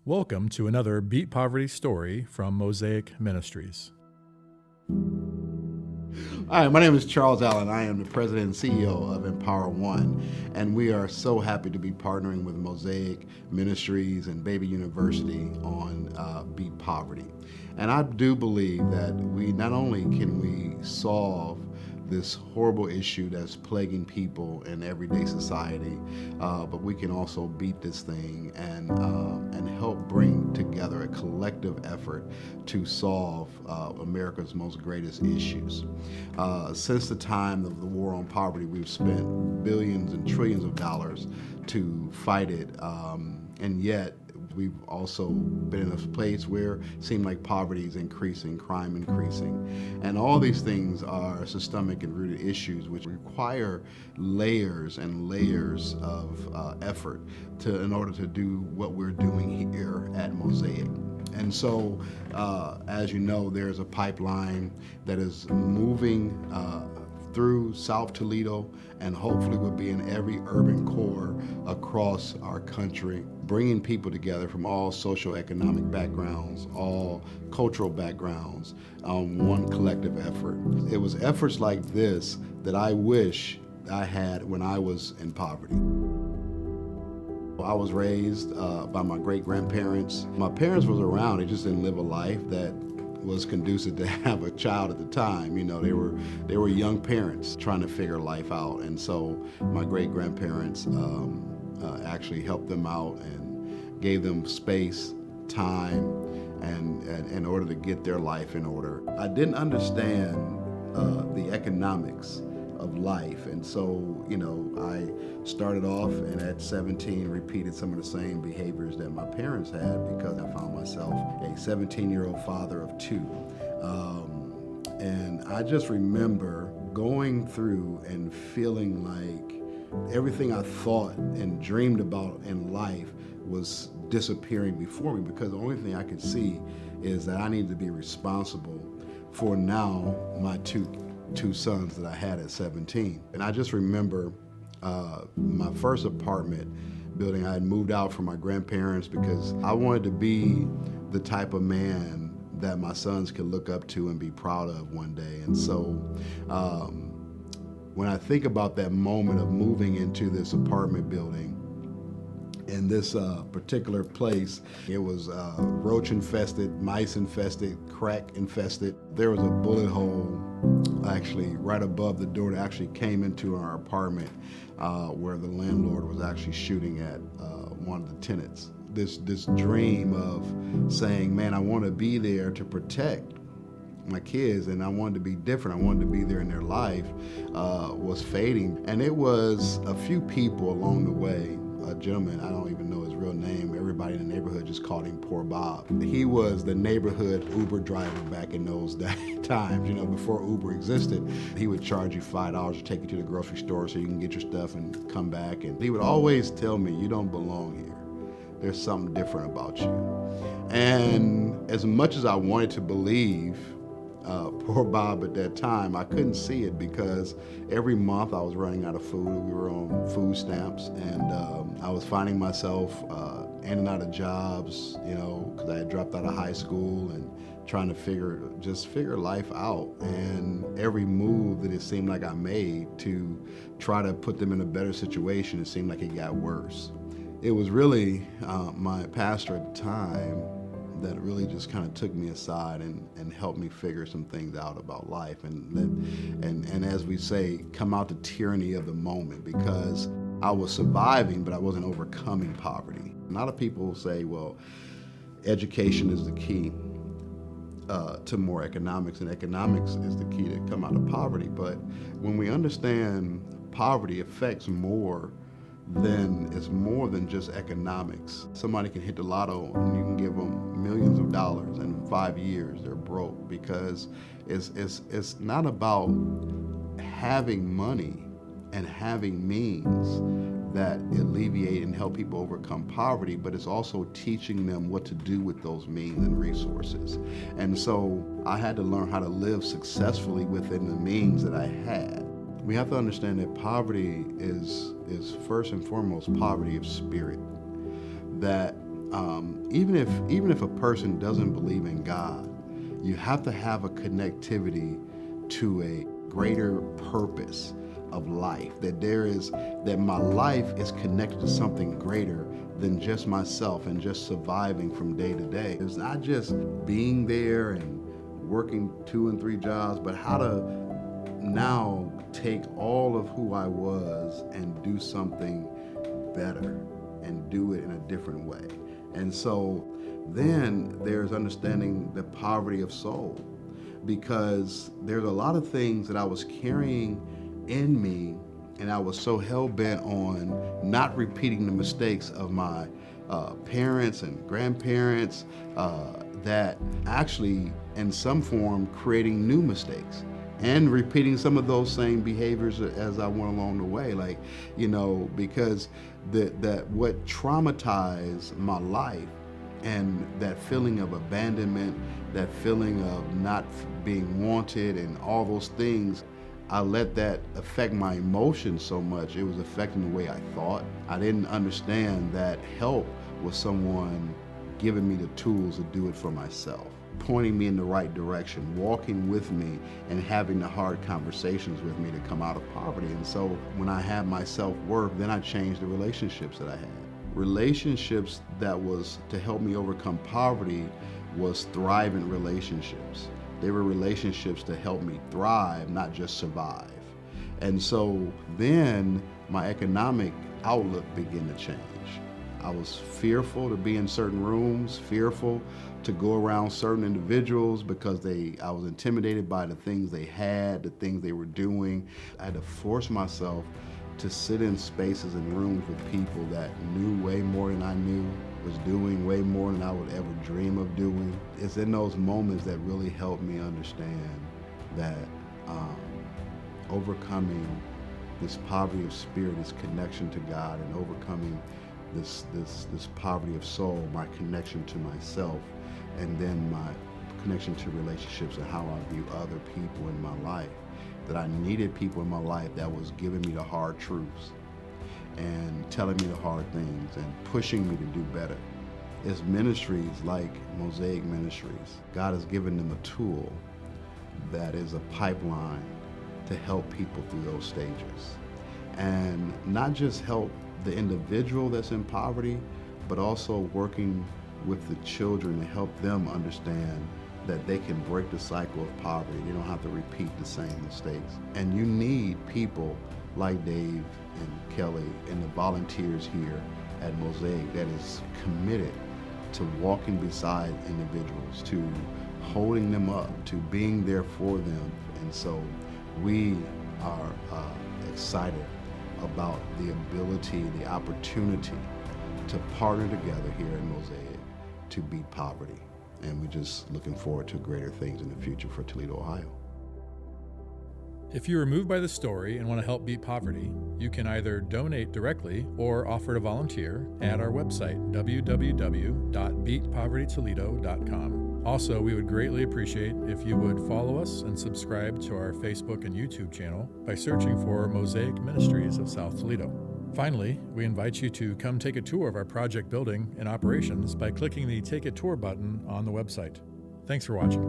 Welcome to another Beat Poverty story from Mosaic Ministries. Hi, my name is Charles Allen. I am the president and CEO of Empower One, and we are so happy to be partnering with Mosaic Ministries and Baby University on Beat Poverty. And I do believe that we not only can we solve this horrible issue that's plaguing people in everyday society, but we can also beat this thing and help bring together a collective effort to solve America's most greatest issues. Since the time of the war on poverty, we've spent billions and trillions of dollars to fight it, and yet we've also been in a place where it seemed like poverty is increasing, crime increasing. And all these things are systemic and rooted issues which require layers and layers of effort in order to do what we're doing here at Mosaic. And so, as you know, there's a pipeline that is moving through South Toledo and hopefully will be in every urban core across our country, bringing people together from all socioeconomic backgrounds, all cultural backgrounds, one collective effort. It was efforts like this that I wish I had when I was in poverty. I was raised by my great-grandparents. My parents was around, they just didn't live a life that was conducive to have a child at the time. You know, they were young parents trying to figure life out, and so my great-grandparents actually helped them out and gave them space, time, and in order to get their life in order. I didn't understand the economics of life, and so I started off and at 17 repeated some of the same behaviors that my parents had because I found myself a 17-year-old father of two. And I just remember going through and feeling like everything I thought and dreamed about in life was disappearing before me because the only thing I could see is that I needed to be responsible for now my two sons that I had at 17. And I just remember my first apartment building. I had moved out from my grandparents because I wanted to be the type of man that my sons could look up to and be proud of one day. And so when I think about that moment of moving into this apartment building, in this particular place, it was roach infested, mice infested, crack infested. There was a bullet hole actually right above the door that actually came into our apartment where the landlord was actually shooting at one of the tenants. This dream of saying, man, I want to be there to protect my kids, and I wanted to be different. I wanted to be there in their life, was fading. And it was a few people along the way. A gentleman, I don't even know his real name. Everybody in the neighborhood just called him Poor Bob. He was the neighborhood Uber driver back in those times, before Uber existed. He would charge you $5 to take you to the grocery store so you can get your stuff and come back. And he would always tell me, you don't belong here. There's something different about you. And as much as I wanted to believe poor Bob at that time, I couldn't see it because every month I was running out of food. We were on food stamps, and I was finding myself in and out of jobs, because I had dropped out of high school and trying to figure life out. And every move that it seemed like I made to try to put them in a better situation, it seemed like it got worse. It was really my pastor at the time that really just kind of took me aside and helped me figure some things out about life and as we say, come out the tyranny of the moment, because I was surviving, but I wasn't overcoming poverty. A lot of people say, well, education is the key to more economics, and economics is the key to come out of poverty. But when we understand poverty affects more than just economics. Somebody can hit the lotto and you can give them millions of dollars, and in 5 years they're broke because it's not about having money and having means that alleviate and help people overcome poverty, but it's also teaching them what to do with those means and resources. And so I had to learn how to live successfully within the means that I had. We have to understand that poverty is first and foremost poverty of spirit. That Even if a person doesn't believe in God, you have to have a connectivity to a greater purpose of life. That my life is connected to something greater than just myself and just surviving from day to day. It's not just being there and working 2 and 3 jobs, but how to now take all of who I was and do something better and do it in a different way. And so then there's understanding the poverty of soul, because there's a lot of things that I was carrying in me, and I was so hell-bent on not repeating the mistakes of my parents and grandparents, that actually in some form creating new mistakes and repeating some of those same behaviors as I went along the way. Like, because that what traumatized my life, and that feeling of abandonment, that feeling of not being wanted and all those things, I let that affect my emotions so much. It was affecting the way I thought. I didn't understand that help was someone giving me the tools to do it for myself, pointing me in the right direction, walking with me and having the hard conversations with me to come out of poverty. And so when I had my self-worth, then I changed the relationships that I had. Relationships that was to help me overcome poverty was thriving relationships. They were relationships to help me thrive, not just survive. And so then my economic outlook began to change. I was fearful to be in certain rooms, fearful to go around certain individuals because I was intimidated by the things they had, the things they were doing. I had to force myself to sit in spaces and rooms with people that knew way more than I knew, was doing way more than I would ever dream of doing. It's in those moments that really helped me understand that overcoming this poverty of spirit, this connection to God, and overcoming this poverty of soul, my connection to myself, and then my connection to relationships and how I view other people in my life, that I needed people in my life that was giving me the hard truths and telling me the hard things and pushing me to do better. It's ministries like Mosaic Ministries. God has given them a tool that is a pipeline to help people through those stages. And not just help the individual that's in poverty, but also working with the children to help them understand that they can break the cycle of poverty. They don't have to repeat the same mistakes. And you need people like Dave and Kelly and the volunteers here at Mosaic that is committed to walking beside individuals, to holding them up, to being there for them. And so we are excited about the ability, the opportunity to partner together here in Mosaic to beat poverty. And we're just looking forward to greater things in the future for Toledo, Ohio. If you are moved by the story and want to help beat poverty, you can either donate directly or offer to volunteer at our website, www.beatpovertytoledo.com. Also, we would greatly appreciate if you would follow us and subscribe to our Facebook and YouTube channel by searching for Mosaic Ministries of South Toledo. Finally, we invite you to come take a tour of our project building and operations by clicking the Take a Tour button on the website. Thanks for watching.